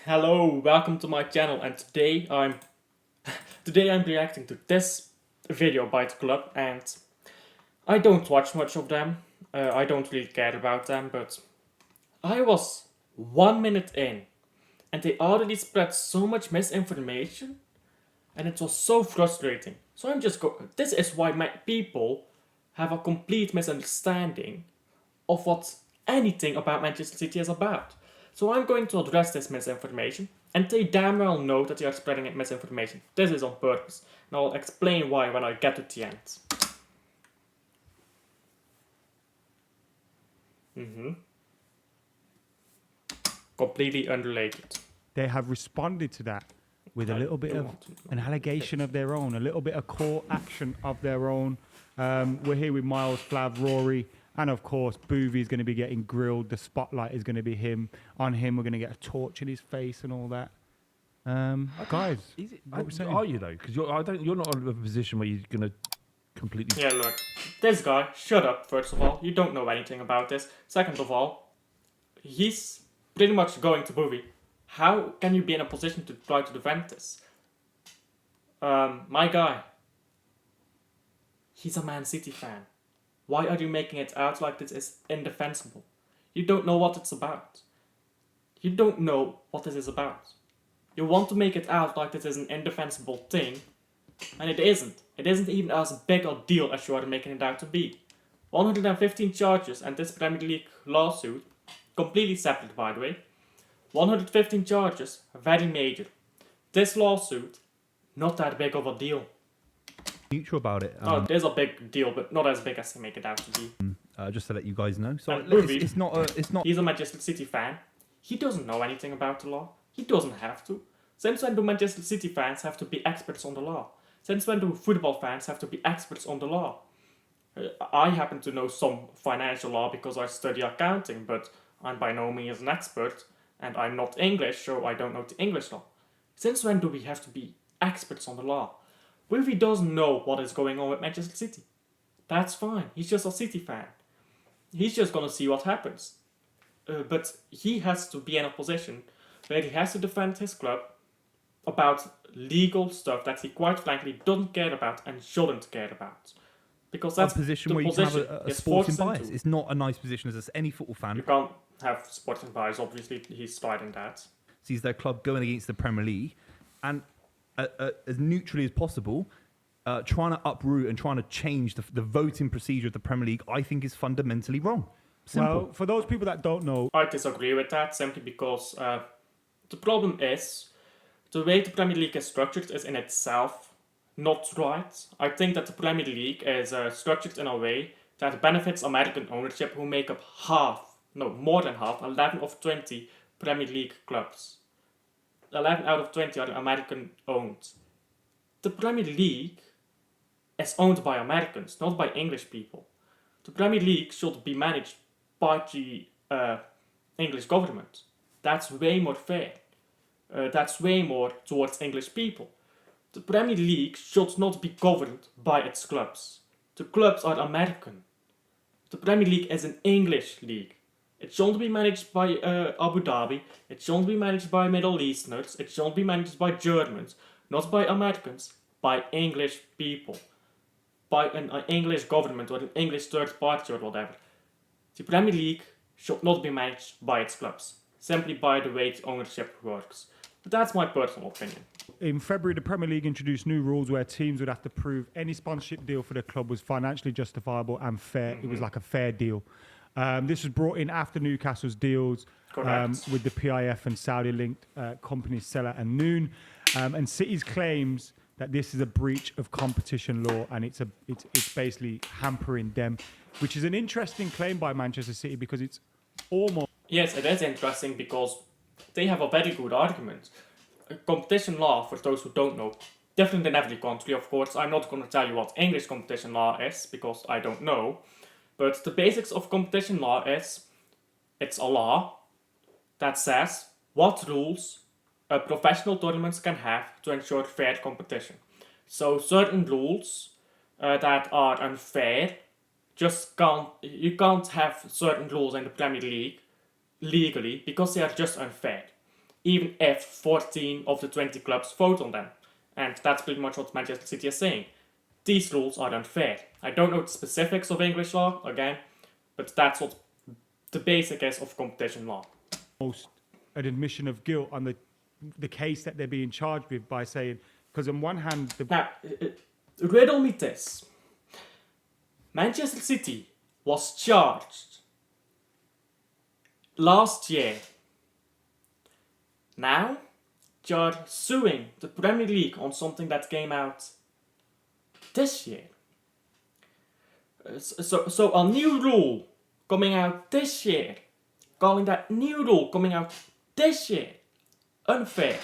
Hello, welcome to my channel, and today I'm reacting to this video by the club, and I don't watch much of them. I don't really care about them, but I was 1 minute in, and they already spread so much misinformation, and it was so frustrating. So This is why my people have a complete misunderstanding of what anything about Manchester City is about. So I'm going to address this misinformation, and they damn well know that they are spreading misinformation. This is on purpose, and I'll explain why when I get to the end. Completely unrelated. They have responded to that with a little bit of an allegation of their own, a little bit of court action of their own. We're here with Miles, Flav, Rory, and of course, Boovy is going to be getting grilled. The spotlight is going to be on him. We're going to get a torch in his face and all that. Guys, Are you though? Because you're not in a position where you're going to completely. Yeah, look, this guy, shut up, first of all. You don't know anything about this. Second of all, he's pretty much going to Boovy. How can you be in a position to try to defend this? My guy, he's a Man City fan. Why are you making it out like this is indefensible? You don't know what it's about. You don't know what this is about. You want to make it out like this is an indefensible thing, and it isn't. It isn't even as big a deal as you are making it out to be. 115 charges and this Premier League lawsuit, completely separate by the way. 115 charges, very major. This lawsuit, not that big of a deal. Neutral about it. It is a big deal, but not as big as they make it out to be. Just to let you guys know. So And it's not. He's a Manchester City fan. He doesn't know anything about the law. He doesn't have to. Since when do Manchester City fans have to be experts on the law? Since when do football fans have to be experts on the law? I happen to know some financial law because I study accounting, but I'm by no means an expert, and I'm not English, so I don't know the English law. Since when do we have to be experts on the law? Wilfie doesn't know what is going on with Manchester City. That's fine. He's just a City fan. He's just gonna see what happens. But he has to be in a position where he has to defend his club about legal stuff that he quite frankly doesn't care about and shouldn't care about. Because that's a position the where you can have a it's sporting forced him bias. to. It's not a nice position as any football fan. You can't have sporting bias, obviously he's fighting that. Sees their club going against the Premier League, and as neutrally as possible, trying to uproot and trying to change the voting procedure of the Premier League, I think is fundamentally wrong. Simple. well, for those people that don't know, I disagree with that simply because the problem is the way the Premier League is structured is in itself not right. I think that the Premier League is structured in a way that benefits American ownership, who make up more than half, 11 of 20 Premier League clubs. 11 out of 20 are American owned. The Premier League is owned by Americans, not by English people. The Premier League should be managed by the English government. That's way more fair. That's way more towards English people. The Premier League should not be governed by its clubs. The clubs are American. The Premier League is an English league. It shouldn't be managed by Abu Dhabi. It shouldn't be managed by Middle Easterners. It shouldn't be managed by Germans. Not by Americans. By English people. By an English government or an English third party or whatever. The Premier League should not be managed by its clubs. Simply by the way the ownership works. But that's my personal opinion. in February, the Premier League introduced new rules where teams would have to prove any sponsorship deal for the club was financially justifiable and fair. It was like a fair deal. This was brought in after Newcastle's deals with the PIF and Saudi-linked companies Seller and Noon, and City's claims that this is a breach of competition law and it's basically hampering them, which is an interesting claim by Manchester City because it's almost... Yes, it is interesting because they have a very good argument. Competition law, for those who don't know, different in every country, of course. I'm not going to tell you what English competition law is because I don't know. But the basics of competition law is it's a law that says what rules professional tournaments can have to ensure fair competition. So certain rules that are unfair you can't have certain rules in the Premier League legally because they are just unfair. even if 14 of the 20 clubs vote on them. And that's pretty much what Manchester City is saying. These rules are unfair. I don't know the specifics of English law, again, but that's what the basic is of competition law. Almost an admission of guilt on the case that they're being charged with by saying, because on one hand, Now, riddle me this. Manchester City was charged last year. Now, you're suing the Premier League on something that came out this year. So a new rule coming out this year, calling that new rule coming out this year unfair.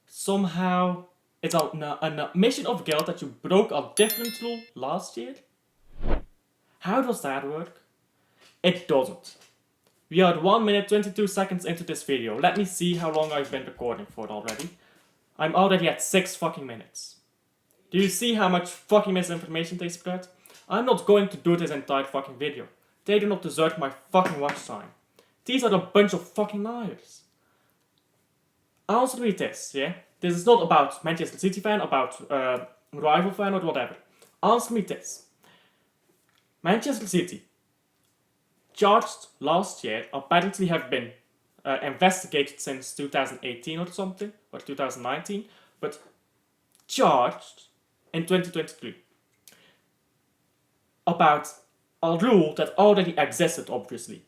Somehow it's an admission of guilt that you broke a different rule last year. How does that work? It doesn't. We are 1 minute 22 seconds into this video. Let me see how long I've been recording for already. I'm already at 6 fucking minutes. Do you see how much fucking misinformation they spread? I'm not going to do this entire fucking video. They do not deserve my fucking watch time. These are a bunch of fucking liars. Answer me this, yeah? This is not about Manchester City fan, about rival fan or whatever. Answer me this. Manchester City, charged last year, apparently have been investigated since 2018 or something, or 2019, but charged in 2023 about a rule that already existed, obviously.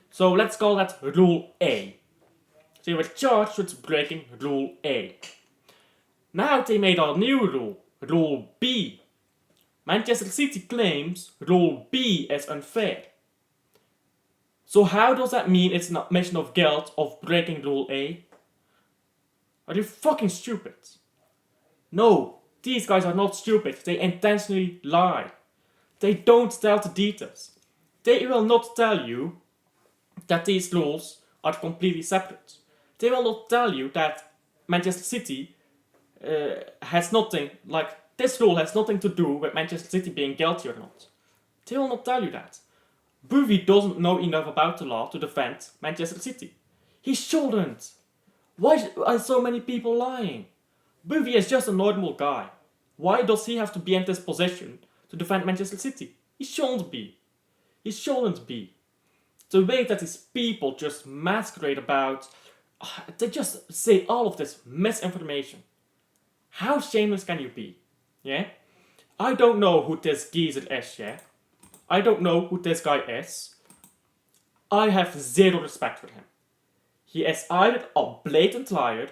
So let's call that Rule A. They were charged with breaking Rule A. Now they made a new rule, Rule B. Manchester City claims Rule B is unfair. So how does that mean it's an admission of guilt of breaking Rule A? Are you fucking stupid? No, these guys are not stupid. They intentionally lie. They don't tell the details. They will not tell you that these rules are completely separate. They will not tell you that Manchester City has nothing, like this rule has nothing to do with Manchester City being guilty or not. They will not tell you that. Bouvy doesn't know enough about the law to defend Manchester City. He shouldn't. Why are so many people lying? Bouvy is just a normal guy. Why does he have to be in this position to defend Manchester City? He shouldn't be. He shouldn't be. The way that these people just masquerade about, they just say all of this misinformation. How shameless can you be? Yeah? I don't know who this geezer is, yeah? I don't know who this guy is. I have zero respect for him. He is either a blatant liar,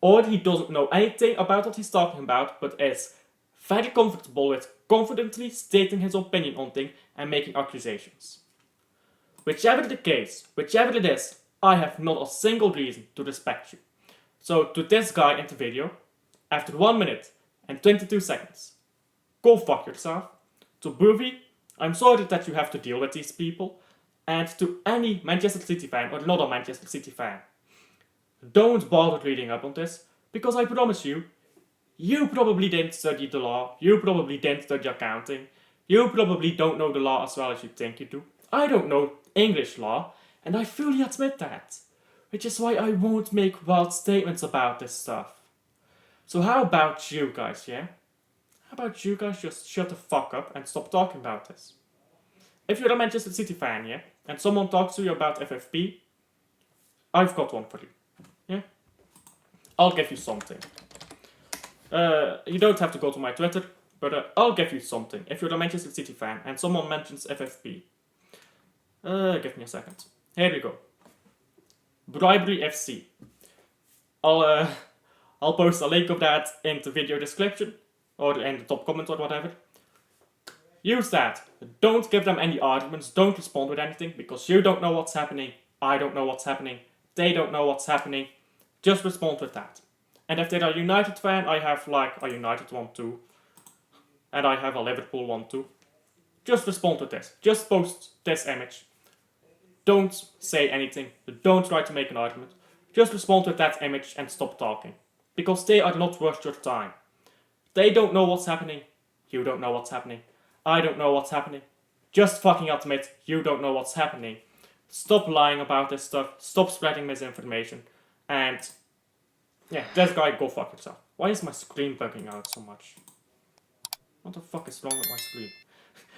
or he doesn't know anything about what he's talking about, but is very comfortable with confidently stating his opinion on things and making accusations. Whichever the case, whichever it is, I have not a single reason to respect you. So to this guy in the video, after 1 minute and 22 seconds, go fuck yourself. To Bouvy, I'm sorry that you have to deal with these people. And to any Manchester City fan or not a Manchester City fan, don't bother reading up on this, because I promise you, you probably didn't study the law, you probably didn't study accounting, you probably don't know the law as well as you think you do. I don't know English law, and I fully admit that. Which is why I won't make wild statements about this stuff. So how about you guys, yeah? How about you guys just shut the fuck up and stop talking about this? If you're a Manchester City fan, yeah, and someone talks to you about FFP, I've got one for you, yeah? I'll give you something. You don't have to go to my Twitter, but I'll give you something. If you're a Manchester City fan and someone mentions FFP, give me a second. Here we go. Bribery FC. I'll post a link of that in the video description, or in the top comment or whatever. Use that. Don't give them any arguments, don't respond with anything, because you don't know what's happening, I don't know what's happening, they don't know what's happening. Just respond with that. And if they're a United fan, I have like a United one too. And I have a Liverpool one too. Just respond with this. Just post this image. Don't say anything. Don't try to make an argument. Just respond with that image and stop talking. Because they are not worth your time. They don't know what's happening. You don't know what's happening. I don't know what's happening. Just fucking admit you don't know what's happening. Stop lying about this stuff. Stop spreading misinformation. And yeah, this guy, go fuck yourself. Why is my screen bugging out so much? What the fuck is wrong with my screen?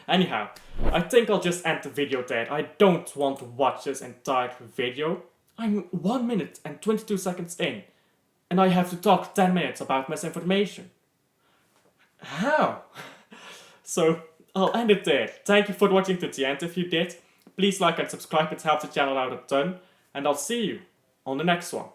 Anyhow, I think I'll just end the video there. I don't want to watch this entire video. I'm 1 minute and 22 seconds in, and I have to talk 10 minutes about misinformation. How? So, I'll end it there. Thank you for watching to the end if you did. Please like and subscribe, it helps the channel out a ton. And I'll see you on the next one.